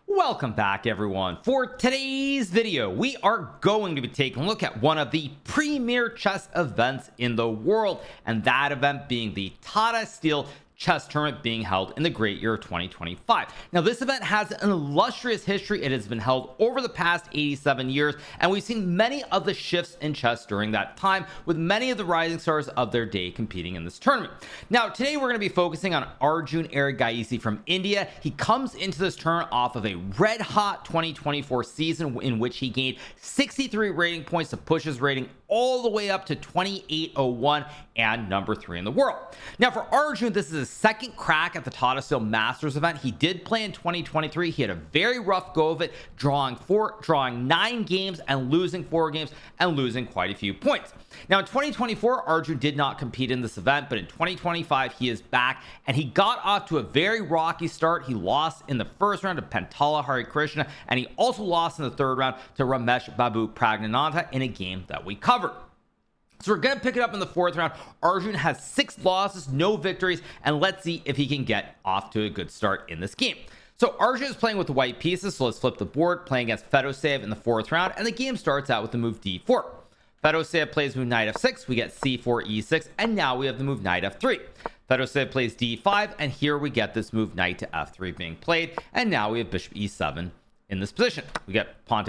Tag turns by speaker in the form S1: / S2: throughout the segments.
S1: Welcome back, everyone. For today's video, we are going to be taking a look at one of the premier chess events in the world, and that event being the Tata Steel chess tournament being held in the great year of 2025. Now, this event has an illustrious history. It has been held over the past 87 years, and we've seen many of the shifts in chess during that time, with many of the rising stars of their day competing in this tournament. Now, today we're going to be focusing on Arjun from India. He comes into this tournament off of a red hot 2024 season in which he gained 63 rating points to push his rating all the way up to 2801 and number 3 in the world. Now, for Arjun, this is his second crack at the Tata Steel Masters event. He did play in 2023. He had a very rough go of it, drawing 9 games and losing 4 games and losing quite a few points. Now, in 2024, Arjun did not compete in this event, but in 2025, he is back, and he got off to a very rocky start. He lost in the first round to Pentala Harikrishna, and he also lost in the third round to Ramesh Babu Pragnanatha in a game that we covered. So we're going to pick it up in the fourth round. Arjun has 6 losses, no victories, and let's see if he can get off to a good start in this game. So Arjun is playing with the white pieces, so let's flip the board, playing against Fedoseev in the fourth round, and the game starts out with the move d4. Fedoseev plays move knight f6, we get c4 e6, and now we have the move knight f3. Fedoseev plays d5, and here we get this move knight to f3 being played, and now we have bishop e7 in this position. We get pawn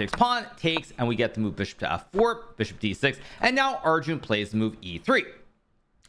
S1: takes, and we get the move bishop to f4, bishop d6, and now Arjun plays the move e3.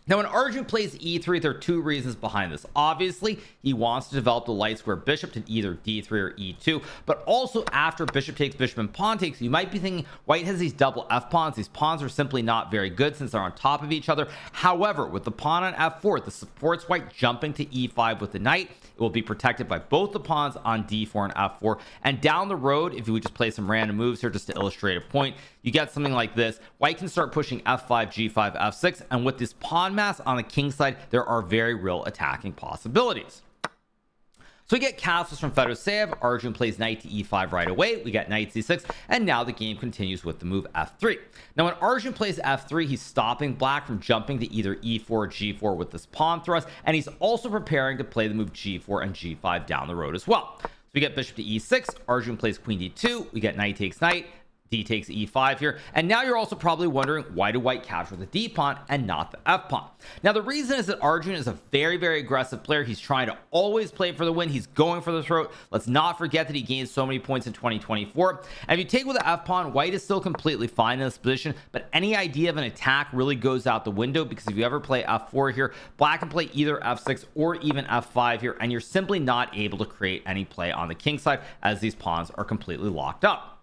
S1: Now, when Arjun plays e3, there are 2 reasons behind this. Obviously, he wants to develop the light square bishop to either d3 or e2, but also after bishop takes, bishop and pawn takes, you might be thinking white has these double f pawns. These pawns are simply not very good since they're on top of each other. However, with the pawn on f4, this supports white jumping to e5 with the knight. It will be protected by both the pawns on d4 and f4. And down the road, if you would just play some random moves here just to illustrate a point, you get something like this. White can start pushing f5, g5, f6, and with this pawn mass on the king side, there are very real attacking possibilities. So we get castles from Fedoseev. Arjun plays knight to e5 right away. We get knight c6, and now the game continues with the move f3. Now, when Arjun plays f3, he's stopping black from jumping to either e4 or g4 with this pawn thrust, and he's also preparing to play the move g4 and g5 down the road as well. So we get bishop to e6. Arjun plays queen d2. We get knight takes knight. D takes e5 here, and now you're also probably wondering, why do white capture the d pawn and not the f pawn? Now, the reason is that Arjun is a very aggressive player. He's trying to always play for the win. He's going for the throat. Let's not forget that he gained so many points in 2024, and if you take with the f pawn, white is still completely fine in this position, but any idea of an attack really goes out the window, because if you ever play f4 here, black can play either f6 or even f5 here, and you're simply not able to create any play on the king side as these pawns are completely locked up.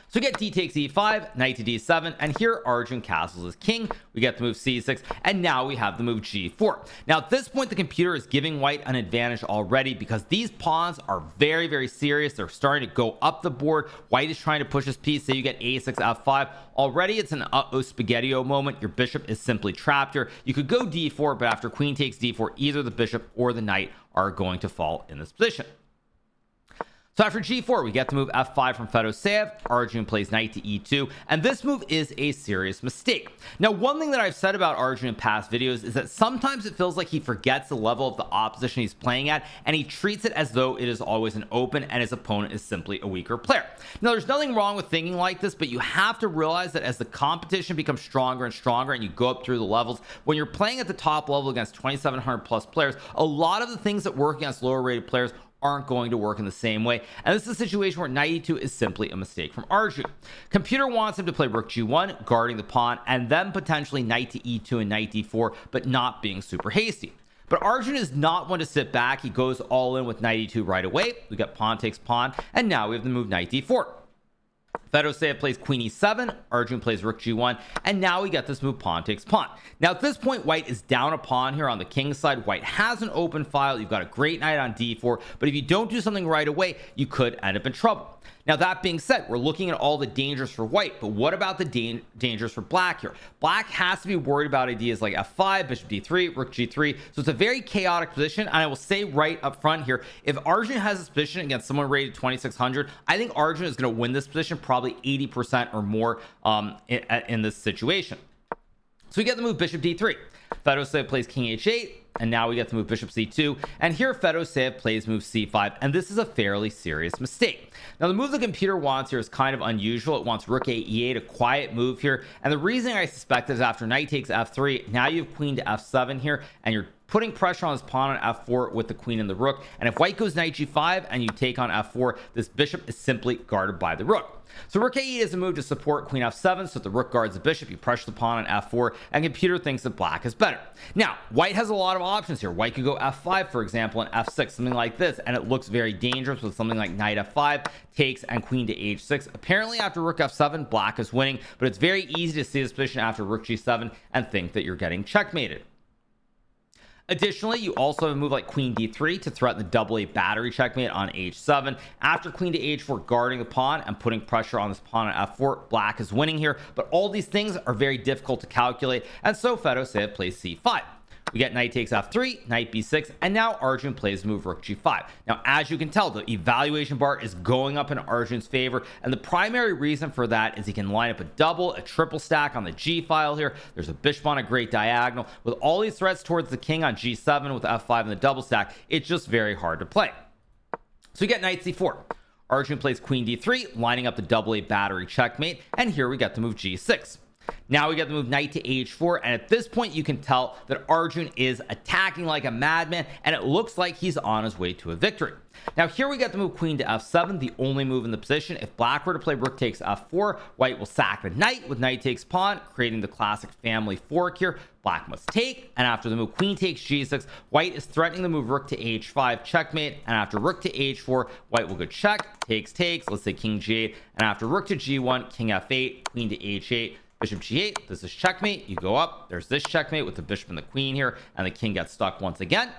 S1: So we get d takes e5, knight to d7, and here Arjun castles his king. We get the move c6, and now we have the move g4. Now, at this point, the computer is giving white an advantage already, because these pawns are very serious. They're starting to go up the board. White is trying to push his piece. Say you get a6, f5. Already, it's an spaghetti-o moment. Your bishop is simply trapped here. You could go d4, but after queen takes d4, either the bishop or the knight are going to fall in this position. So after g4, we get the move f5 from Fedoseev. Arjun plays knight to e2, and this move is a serious mistake. Now, one thing that I've said about Arjun in past videos is that sometimes it feels like he forgets the level of the opposition he's playing at, and he treats it as though it is always an open and his opponent is simply a weaker player. Now, there's nothing wrong with thinking like this, but you have to realize that as the competition becomes stronger and stronger and you go up through the levels, when you're playing at the top level against 2,700 plus players, a lot of the things that work against lower rated players aren't going to work in the same way, and this is a situation where knight e2 is simply a mistake from Arjun. Computer wants him to play rook g1, guarding the pawn, and then potentially knight to e2 and knight d4, but not being super hasty. But Arjun is not one to sit back. He goes all in with knight e2 right away. We got pawn takes pawn, and now we have the move knight d4. Fedoseev plays queen e7, Arjun plays rook g1, and now we get this move pawn takes pawn. Now, at this point, white is down a pawn here on the king side. White has an open file. You've got a great knight on d4, but if you don't do something right away, you could end up in trouble. Now, that being said, we're looking at all the dangers for white, but what about the dangers for black here? Black has to be worried about ideas like f5, bishop d3, rook g3, so it's a very chaotic position, and I will say right up front here, if Arjun has this position against someone rated 2600, I think Arjun is going to win this position probably 80% or more in this situation. So we get the move bishop d3. Fedoseev plays king h8. and now we get to move bishop c2, and here Fedoseev plays move c5, and this is a fairly serious mistake. Now the move the computer wants here is kind of unusual. It wants rook a e8, a quiet move here, and the reason I suspect is after knight takes f3, now you have queen to f7 here, and you're putting pressure on his pawn on f4 with the queen and the rook, and if white goes knight g5 and you take on f4, this bishop is simply guarded by the rook. So rook a8 is a move to support queen f7, so the rook guards the bishop, you pressure the pawn on f4, and computer thinks that black is better. Now white has a lot of options here. White could go f5, for example, and f6, something like this, and it looks very dangerous with something like knight f5 takes and queen to h6. Apparently after rook f7, black is winning, but it's very easy to see this position after rook g7 and think that you're getting checkmated. Additionally, you also have a move like queen d3 to threaten the double a battery checkmate on h7. After queen to h4, guarding the pawn and putting pressure on this pawn on f4, black is winning here, but all these things are very difficult to calculate, and so Fedoseev plays c5. We get knight takes f3, knight b6, and now Arjun plays move rook g5. Now as you can tell, the evaluation bar is going up in Arjun's favor, and the primary reason for that is he can line up a double, a triple stack on the g file here. There's a bishop on a great diagonal. With all these threats towards the king on g7 with f5 and the double stack, it's just very hard to play. So we get knight c4. Arjun plays queen d3, lining up the double a battery checkmate, and here we get the move g6. Now we get the move knight to h4, and at this point you can tell that Arjun is attacking like a madman, and it looks like he's on his way to a victory. Now here we get the move queen to f7, the only move in the position. If black were to play rook takes f4, white will sack the knight with knight takes pawn, creating the classic family fork here. Black must take, and after the move queen takes g6, white is threatening the move rook to h5 checkmate, and after rook to h4, white will go check, takes, let's say king g8, and after rook to g1, king f8, queen to h8, bishop g8, this is checkmate. You go up, there's this checkmate with the bishop and the queen here, and the king gets stuck once again.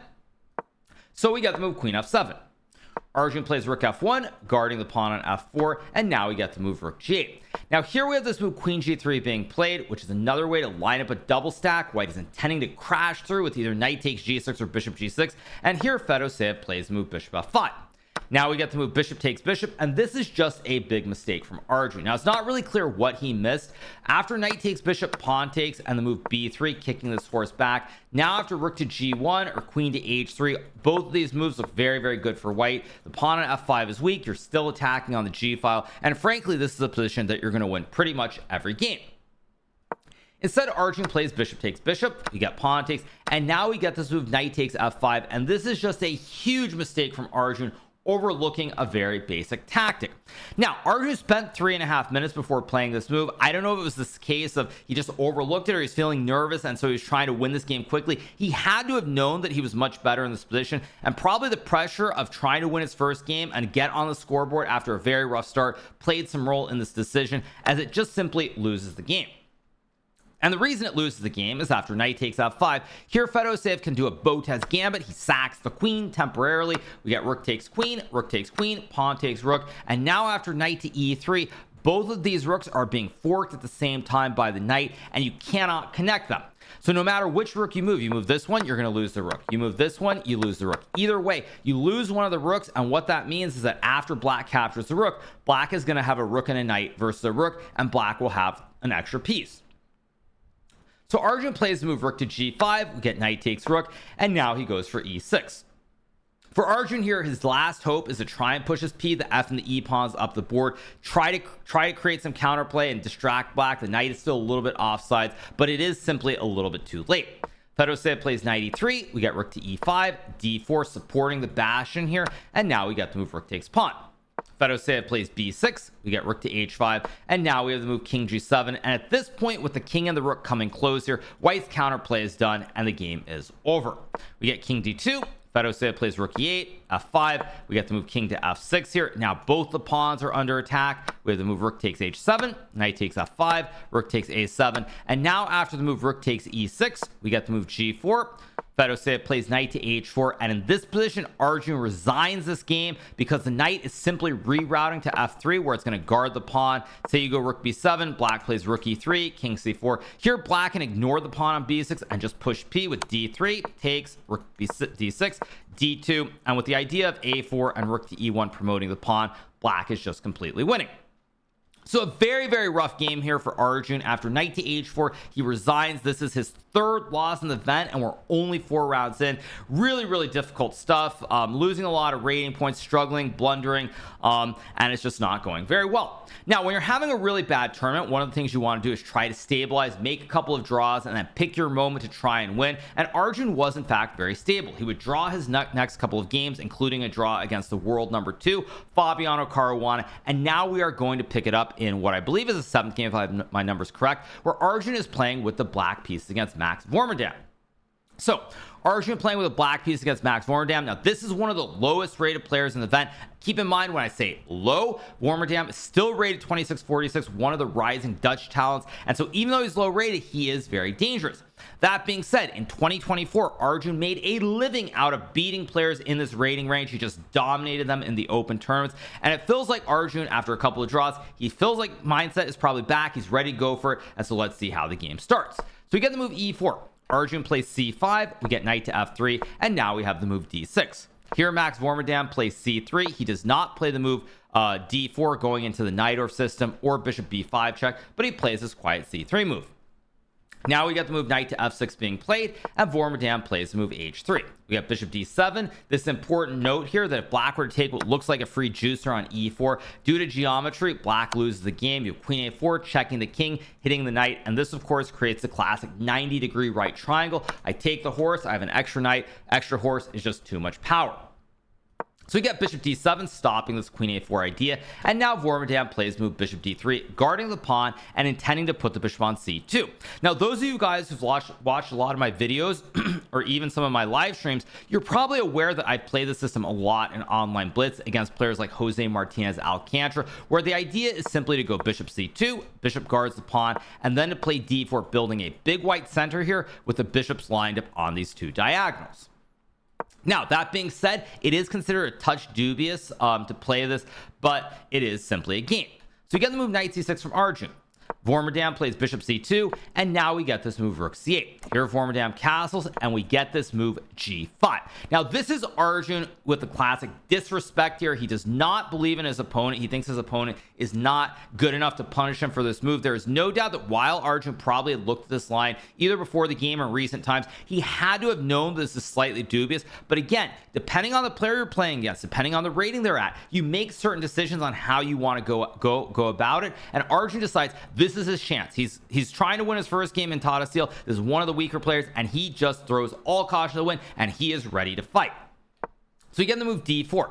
S1: So we get the move queen f7. Arjun plays rook f1, guarding the pawn on f4, and now we get to move rook g8. Now here we have this move queen g3 being played, which is another way to line up a double stack. White is intending to crash through with either knight takes g6 or bishop g6, and here Fedoseev plays the move bishop f5. Now we get the move bishop takes bishop, and this is just a big mistake from Arjun. Now it's not really clear what he missed. After knight takes bishop, pawn takes, and the move b3, kicking this horse back. Now after rook to g1 or queen to h3, both of these moves look very, very good for white. The pawn on f5 is weak. You're still attacking on the g file, and frankly this is a position that you're going to win pretty much every game. Instead, Arjun plays bishop takes bishop, we get pawn takes, and now we get this move knight takes f5, and this is just a huge mistake from Arjun, overlooking a very basic tactic. Now Arjun spent 3.5 minutes before playing this move. I don't know if it was this case of he just overlooked it or he's feeling nervous and so he's trying to win this game quickly. He had to have known that he was much better in this position, and probably the pressure of trying to win his first game and get on the scoreboard after a very rough start played some role in this decision, as it just simply loses the game. And the reason it loses the game is after knight takes f5. Here Fedoseev can do a Botez gambit. He sacks the queen temporarily. We get rook takes queen, pawn takes rook, and now after knight to e3, both of these rooks are being forked at the same time by the knight, and you cannot connect them. So no matter which rook you move this one, you're going to lose the rook. You move this one, you lose the rook. Either way, you lose one of the rooks, and what that means is that after black captures the rook, black is going to have a rook and a knight versus a rook, and black will have an extra piece. So Arjun plays the move rook to g5, we get knight takes rook, and now he goes for e6. For Arjun here, his last hope is to try and push his p, the f and the e pawns up the board, try to create some counterplay and distract black. The knight is still a little bit offsides, but it is simply a little bit too late. Fedoseev plays knight e3, we get rook to e5, d4 supporting the bastion here, and now we get the move rook takes pawn. Fedoseev plays b6, we get rook to h5, and now we have the move king g7, and at this point with the king and the rook coming close here, white's counterplay is done and the game is over. We get king d2, Fedoseev plays rook e8, f5, we get the move king to f6 here. Now both the pawns are under attack. We have the move rook takes h7, knight takes f5, rook takes a7, and now after the move rook takes e6, we get the move g4. Fedoseev plays knight to h4, and in this position Arjun resigns this game because the knight is simply rerouting to f3 where it's going to guard the pawn. Say you go rook b7, black plays rook e3, king c4. Here black can ignore the pawn on b6 and just push p with d3, takes rook d6, d2, and with the idea of a4 and rook to e1 promoting the pawn, black is just completely winning. So a very, very rough game here for Arjun. After knight to h4, he resigns. This is his third loss in the event, and we're only 4 rounds in. Really difficult stuff. Losing a lot of rating points, struggling, blundering, and it's just not going very well. Now, when you're having a really bad tournament, one of the things you want to do is try to stabilize, make a couple of draws, and then pick your moment to try and win. And Arjun was, in fact, very stable. He would draw his next couple of games, including a draw against the world number 2, Fabiano Caruana. And now we are going to pick it up in what I believe is the 7th game, if I have my numbers correct, where Arjun is playing with the black piece against Max Warmerdam. So Arjun playing with a black piece against Max Warmerdam. Now, this is one of the lowest rated players in the event. Keep in mind, when I say low, Warmerdam is still rated 2646, one of the rising Dutch talents. And so even though he's low rated, he is very dangerous. That being said, in 2024, Arjun made a living out of beating players in this rating range. He just dominated them in the open tournaments. And it feels like Arjun, after a couple of draws, he feels like mindset is probably back. He's ready to go for it. And so let's see how the game starts. So we get the move E4. Arjun plays C5, we get knight to F3, and now we have the move D6. Here Max Warmerdam plays C3. He does not play the move D4 going into the Najdorf system or bishop B5 check, but he plays this quiet C3 move. Now we got the move knight to F6 being played, and Warmerdam plays the move H3. We have bishop D7. This important note here that if black were to take what looks like a free juicer on E4, due to geometry, black loses the game. You have queen A4, checking the king, hitting the knight, and this of course creates the classic 90-degree right triangle. I take the horse, I have an extra knight, extra horse is just too much power. So we get bishop D7, stopping this queen A4 idea, and now Warmerdam plays move bishop D3, guarding the pawn and intending to put the bishop on C2. Now, those of you guys who've watched a lot of my videos or even some of my live streams, you're probably aware that I play the system a lot in online blitz against players like Jose Martinez Alcantara, where the idea is simply to go bishop C2, bishop guards the pawn, and then to play D4, building a big white center here with the bishops lined up on these 2 diagonals. Now, that being said, it is considered a touch dubious to play this, but it is simply a game. So we get the move knight c6 from Arjun. Warmerdam plays bishop c2, and now we get this move rook c8. Here Warmerdam castles, and we get this move g5. Now, this is Arjun with the classic disrespect here. He does not believe in his opponent. He thinks his opponent is not good enough to punish him for this move. There is no doubt that while Arjun probably had looked at this line either before the game or in recent times, he had to have known this is slightly dubious. But again, depending on the player you're playing against, depending on the rating they're at, you make certain decisions on how you want to go about it. And Arjun decides this is his chance. He's trying to win his first game in Tata Steel. This is one of the weaker players, and he just throws all caution to the wind, and he is ready to fight. So you get the move D4.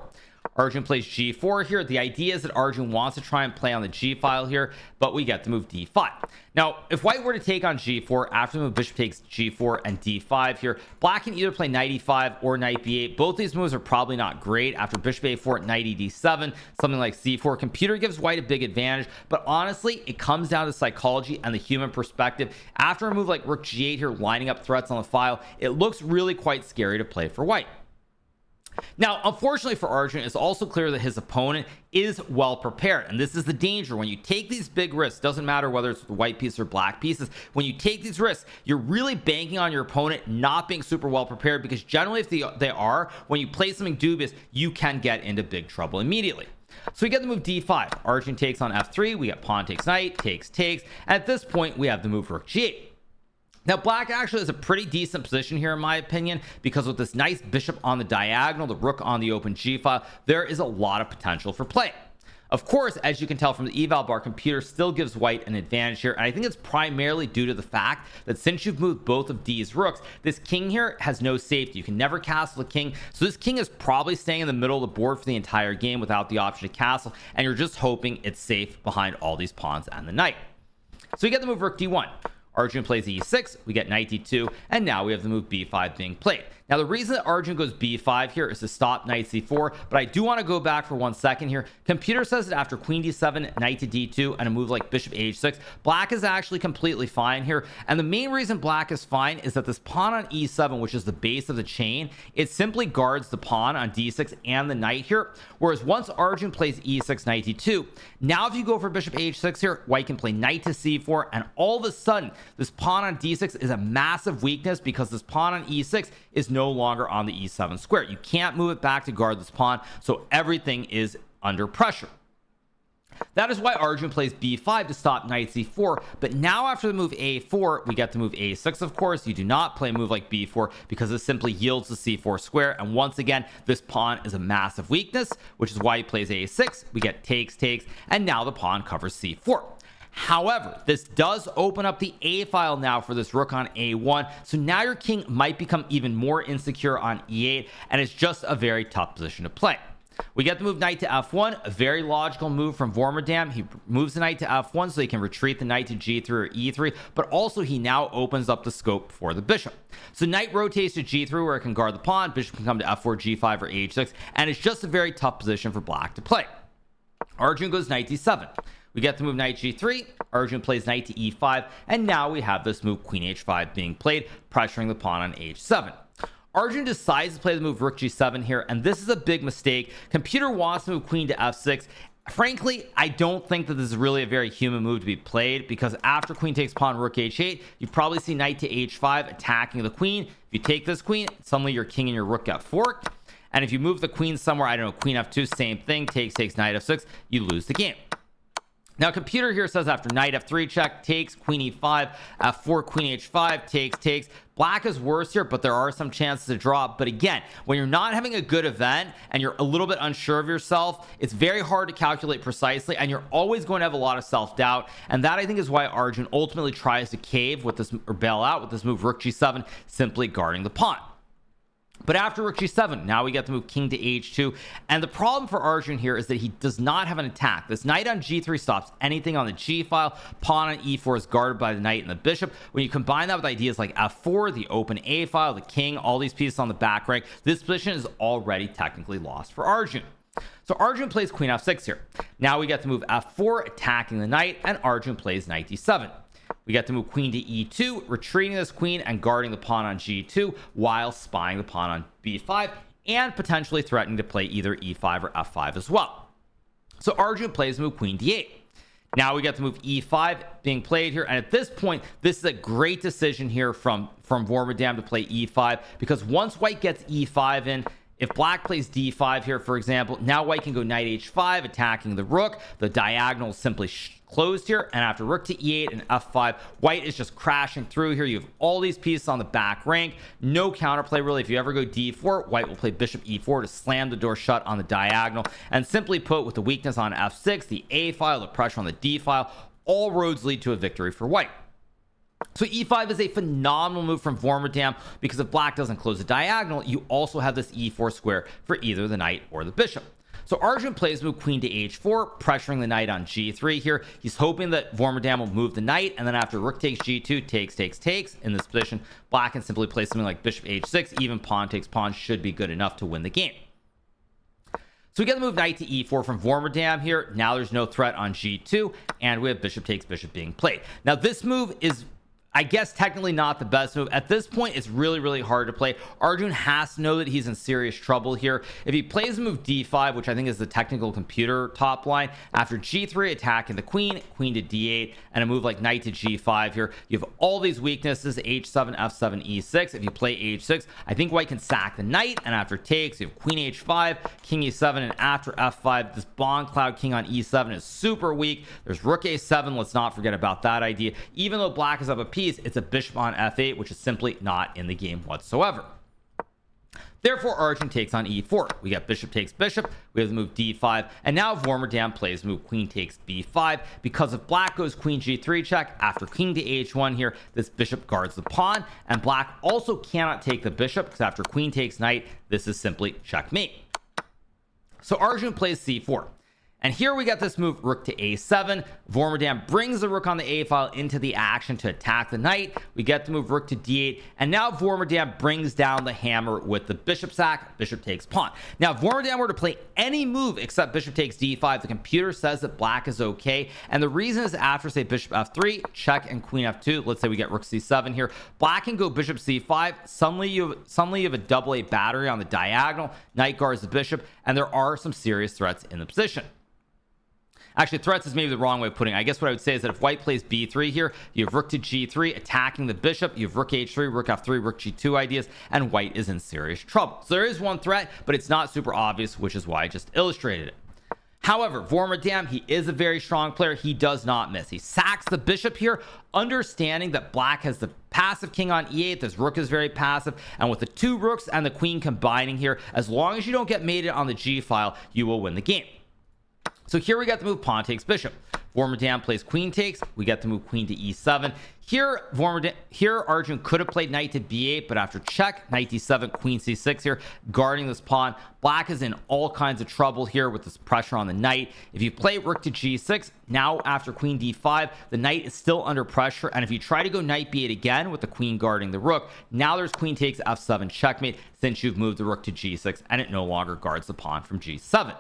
S1: Arjun plays G4 here. The idea is that Arjun wants to try and play on the G file here, but we get the move D5. Now, if white were to take on G4 after the move bishop takes G4 and D5 here, black can either play knight E5 or knight B8. Both these moves are probably not great. After bishop A4, knight ED7, something like C4. Computer gives white a big advantage, but honestly, it comes down to psychology and the human perspective. After a move like rook G8 here, lining up threats on the file, it looks really quite scary to play for white. Now, unfortunately for Arjun, it's also clear that his opponent is well prepared, and this is the danger. When you take these big risks, doesn't matter whether it's the white piece or black pieces, when you take these risks, you're really banking on your opponent not being super well prepared, because generally if they are, when you play something dubious, you can get into big trouble immediately. So we get the move D5. Arjun takes on F3, we get pawn takes knight, takes, and at this point we have the move rook G8. Now, black actually is a pretty decent position here in my opinion, because with this nice bishop on the diagonal, the rook on the open G file, there is a lot of potential for play. Of course, as you can tell from the eval bar, computer still gives white an advantage here, and I think it's primarily due to the fact that since you've moved both of these rooks, this king here has no safety. You can never castle the king, so this king is probably staying in the middle of the board for the entire game without the option to castle, and you're just hoping it's safe behind all these pawns and the knight. So you get the move rook D1. Arjun plays E6, we get knight D2, and now we have the move B5 being played. Now, the reason that Arjun goes B5 here is to stop knight C4, but I do want to go back for 1 second here. Computer says that after queen D7, knight to D2, and a move like bishop H6, black is actually completely fine here. And the main reason black is fine is that this pawn on E7, which is the base of the chain, it simply guards the pawn on D6 and the knight here. Whereas once Arjun plays E6, knight D2, now if you go for bishop H6 here, white can play knight to C4, and all of a sudden, this pawn on D6 is a massive weakness, because this pawn on E6 is no longer on the E7 square. You can't move it back to guard this pawn, so everything is under pressure. That is why Arjun plays b5 to stop knight c4. But now after the move a4, we get the move a6. Of course, you do not play a move like b4 because it simply yields the c4 square. And once again, this pawn is a massive weakness, which is why he plays a6. We get takes, and now the pawn covers c4. However, this does open up the a file now for this rook on a1. So now your king might become even more insecure on e8, and it's just a very tough position to play. We get the move knight to f1, a very logical move from Warmerdam. He moves the knight to f1 so he can retreat the knight to g3 or e3, but also he now opens up the scope for the bishop. So knight rotates to g3 where it can guard the pawn, bishop can come to f4, g5, or h6, and it's just a very tough position for black to play. Arjun goes knight d7. We get the move knight g3, Arjun plays knight to e5, and now we have this move queen h5 being played, pressuring the pawn on h7. Arjun decides to play the move rook g7 here, and this is a big mistake. Computer wants to move queen to f6. Frankly, I don't think that this is really a very human move to be played, because after queen takes pawn rook h8, you probably see knight to h5 attacking the queen. If you take this queen, suddenly your king and your rook get forked. And if you move the queen somewhere, I don't know, queen f2, same thing, takes, knight f6, you lose the game. Now computer here says after knight f3 check, takes, queen e5, f4, queen h5, takes. Black is worse here, but there are some chances to draw. But again, when you're not having a good event and you're a little bit unsure of yourself, it's very hard to calculate precisely, and you're always going to have a lot of self-doubt. And that, I think, is why Arjun ultimately tries to cave with this, or bail out with this move rook g7, simply guarding the pawn. But after rook g7, now we get the move king to h2, and the problem for Arjun here is that he does not have an attack. This knight on g3 stops anything on the g file. Pawn on e4 is guarded by the knight and the bishop. When you combine that with ideas like f4, the open a file, the king, all these pieces on the back rank, this position is already technically lost for Arjun. So Arjun plays queen f6 here. Now we get the move f4, attacking the knight, and Arjun plays knight d7. We get to move queen to e2, retreating this queen and guarding the pawn on g2 while spying the pawn on b5 and potentially threatening to play either e5 or f5 as well. So Arjun plays move queen d8. Now we get the move e5 being played here, and at this point this is a great decision here from Warmerdam to play e5, because once white gets e5 in, if black plays d5 here, for example, now white can go knight h5, attacking the rook. The diagonal is simply closed here, and after rook to e8 and f5, white is just crashing through here. You have all these pieces on the back rank, no counterplay really. If you ever go d4, white will play bishop e4 to slam the door shut on the diagonal. And simply put, with the weakness on f6, the a file, the pressure on the d file, all roads lead to a victory for white. So e5 is a phenomenal move from Warmerdam, because if black doesn't close the diagonal, you also have this e4 square for either the knight or the bishop. So Arjun plays move queen to h4, pressuring the knight on g3 here. He's hoping that Warmerdam will move the knight, and then after rook takes g2, takes. In this position, black can simply play something like bishop h6. Even pawn takes pawn should be good enough to win the game. So we get the move knight to e4 from Warmerdam here. Now there's no threat on g2, and we have bishop takes bishop being played. Now this move is, I guess, technically not the best move. At this point, it's really hard to play. Arjun has to know that he's in serious trouble here. If he plays the move d5, which I think is the technical computer top line, after g3 attacking the queen, queen to d8, and a move like knight to g5 here, you have all these weaknesses, h7, f7, e6. If you play h6, I think white can sack the knight, and after takes, you have queen h5, king e7, and after f5, this bond cloud king on e7 is super weak. There's rook a7, let's not forget about that idea. Even though black is up a piece, it's a bishop on f8, which is simply not in the game whatsoever. Therefore, Arjun takes on e4. We got bishop takes bishop, we have the move d5, and now Warmerdam plays the move queen takes b5, because if black goes queen g3 check, after king to h1 here, this bishop guards the pawn, and black also cannot take the bishop, because after queen takes knight, this is simply checkmate. So Arjun plays c4. And here we got this move rook to a7. Warmerdam brings the rook on the a file into the action to attack the knight. We get the move rook to d8, and now Warmerdam brings down the hammer with the bishop sack. Bishop takes pawn. Now if Warmerdam were to play any move except bishop takes d5, the computer says that black is okay, and the reason is after, say, bishop f3 check and queen f2, let's say we get rook c7 here, black can go bishop c5. Suddenly you have a double A battery on the diagonal. Knight guards the bishop, and there are some serious threats in the position. Actually, threats is maybe the wrong way of putting it. I guess what I would say is that if white plays b3 here, you have rook to g3 attacking the bishop, you have rook h3, rook f3, rook g2 ideas, and white is in serious trouble. So there is one threat, but it's not super obvious, which is why I just illustrated it. However, Warmerdam, he is a very strong player. He does not miss. He sacks the bishop here, understanding that black has the passive king on e8. This rook is very passive, and with the two rooks and the queen combining here, as long as you don't get mated on the g file, you will win the game. So here we got the move pawn takes bishop. Warmerdam plays queen takes. We get the move queen to e7. Here Arjun could have played knight to b8, but after check, knight d7, queen c6 here, guarding this pawn. Black is in all kinds of trouble here with this pressure on the knight. If you play rook to g6, now after queen d5, the knight is still under pressure, and if you try to go knight b8 again with the queen guarding the rook, now there's queen takes f7 checkmate, since you've moved the rook to g6 and it no longer guards the pawn from g7.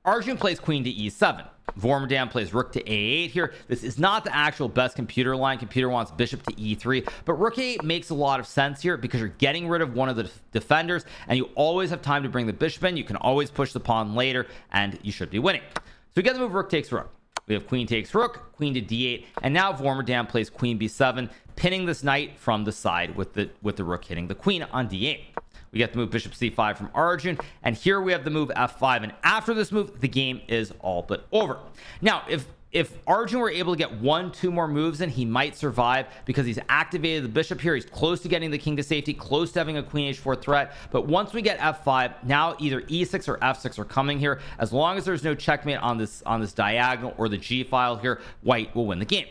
S1: Arjun plays queen to e7. Warmerdam plays rook to a8 here. This is not the actual best computer line. Computer wants bishop to e3, but rook a8 makes a lot of sense here because you're getting rid of one of the defenders and you always have time to bring the bishop in. You can always push the pawn later and you should be winning. So we get the move rook takes rook. We have queen takes rook, queen to d8, and now Warmerdam plays queen b7, pinning this knight from the side with the rook hitting the queen on d8. We get the move bishop c5 from Arjun, and here we have the move f5, and after this move the game is all but over. Now if Arjun were able to get 1-2 more moves in, he might survive because he's activated the bishop here. He's close to getting the king to safety, close to having a queen h4 threat, but once we get f5, now either e6 or f6 are coming here. As long as there's no checkmate on this diagonal or the g file here, white will win the game.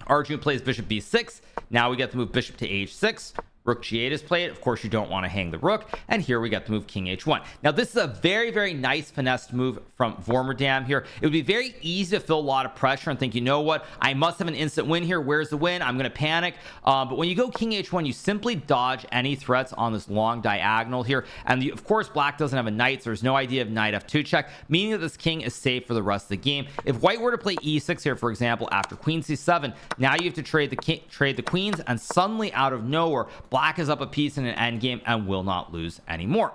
S1: Arjun plays bishop b6. Now we get the move bishop to h6. Rook g8 is played. Of course, you don't want to hang the rook. And here we got the move king h1. Now, this is a very, very nice finessed move from Warmerdam here. It would be very easy to feel a lot of pressure and think, you know what? I must have an instant win here. Where's the win? I'm going to panic. But when you go king h1, you simply dodge any threats on this long diagonal here. And of course, black doesn't have a knight, so there's no idea of knight f2 check, meaning that this king is safe for the rest of the game. If white were to play e6 here, for example, after queen c7, now you have to trade the queens, and suddenly out of nowhere, black is up a piece in an endgame and will not lose anymore.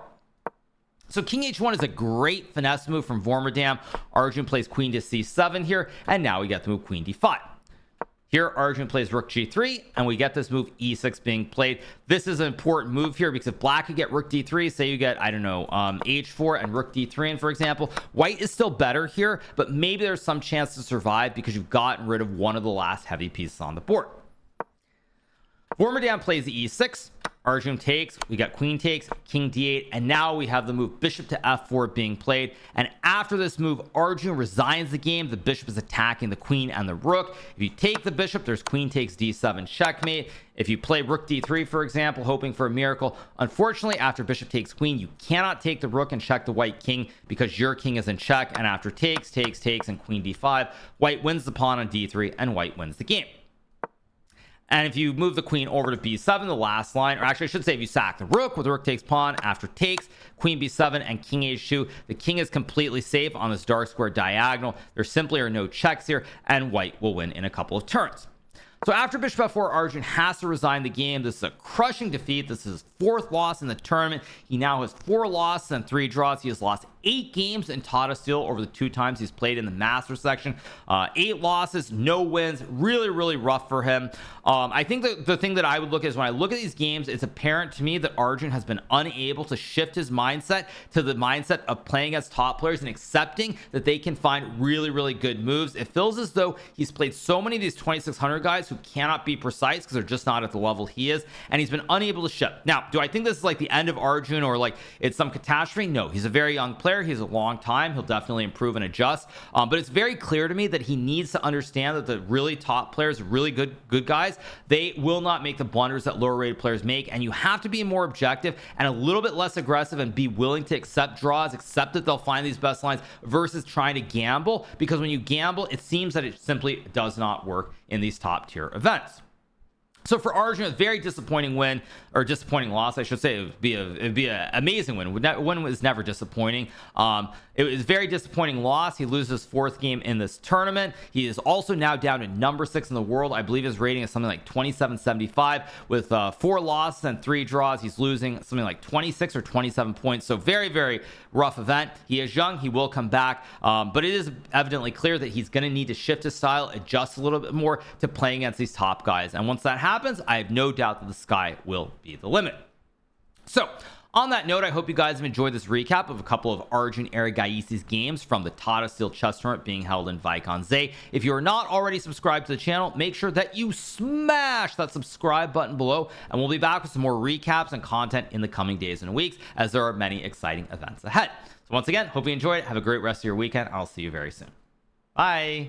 S1: So king h1 is a great finesse move from Warmerdam. Arjun plays queen to c7 here, and now we get the move queen d5. Here Arjun plays rook g3, and we get this move e6 being played. This is an important move here because if black could get rook d3, say you get, I don't know, h4 and rook d3, and for example, white is still better here, but maybe there's some chance to survive because you've gotten rid of one of the last heavy pieces on the board. Warmerdam plays the e6. Arjun takes. We got queen takes, king d8, and now we have the move bishop to f4 being played. And after this move, Arjun resigns the game. The bishop is attacking the queen and the rook. If you take the bishop, there's queen takes d7 checkmate. If you play rook d3, for example, hoping for a miracle, unfortunately, after bishop takes queen, you cannot take the rook and check the white king because your king is in check. And after takes, and queen d5, white wins the pawn on d3, and white wins the game. And if you move the queen over to b7, the last line, or actually I should say if you sack the rook with rook takes pawn, after takes, queen b7 and king h2, the king is completely safe on this dark square diagonal. There simply are no checks here, and white will win in a couple of turns. So after bishop f4, Arjun has to resign the game. This is a crushing defeat. This is his 4th loss in the tournament. He now has 4 losses and 3 draws. He has lost 8 games in Tata Steel over the 2 times he's played in the master section. 8 losses, no wins. Really, really rough for him. I think the thing that I would look at is when I look at these games, it's apparent to me that Arjun has been unable to shift his mindset to the mindset of playing against top players and accepting that they can find really, really good moves. It feels as though he's played so many of these 2600 guys who cannot be precise because they're just not at the level he is, and he's been unable to shift. Now, do I think this is like the end of Arjun or like it's some catastrophe? No, he's a very young player. He has a long time. He'll definitely improve and adjust. But it's very clear to me that he needs to understand that the really top players, really good guys, they will not make the blunders that lower rated players make, and you have to be more objective and a little bit less aggressive and be willing to accept draws, accept that they'll find these best lines versus trying to gamble, because when you gamble, it seems that it simply does not work in these top tier events. So for Arjun, a very disappointing win, or disappointing loss, I should say. It would be an amazing win. Win was never disappointing. It was a very disappointing loss. He loses his 4th game in this tournament. He is also now down to number 6 in the world. I believe his rating is something like 2775 with 4 losses and 3 draws. He's losing something like 26 or 27 points. So very, very rough event. He is young. He will come back. But it is evidently clear that he's going to need to shift his style, adjust a little bit more to playing against these top guys. And once that happens, I have no doubt that the sky will be the limit. So On that note, I hope you guys have enjoyed this recap of a couple of Arjun Erigaisi's games from the Tata Steel Chess Tournament being held in Vaikonze. If you are not already subscribed to the channel, make sure that you smash that subscribe button below, and we'll be back with some more recaps and content in the coming days and weeks, as there are many exciting events ahead. So once again, hope you enjoyed it. Have a great rest of your weekend. I'll see you very soon. Bye.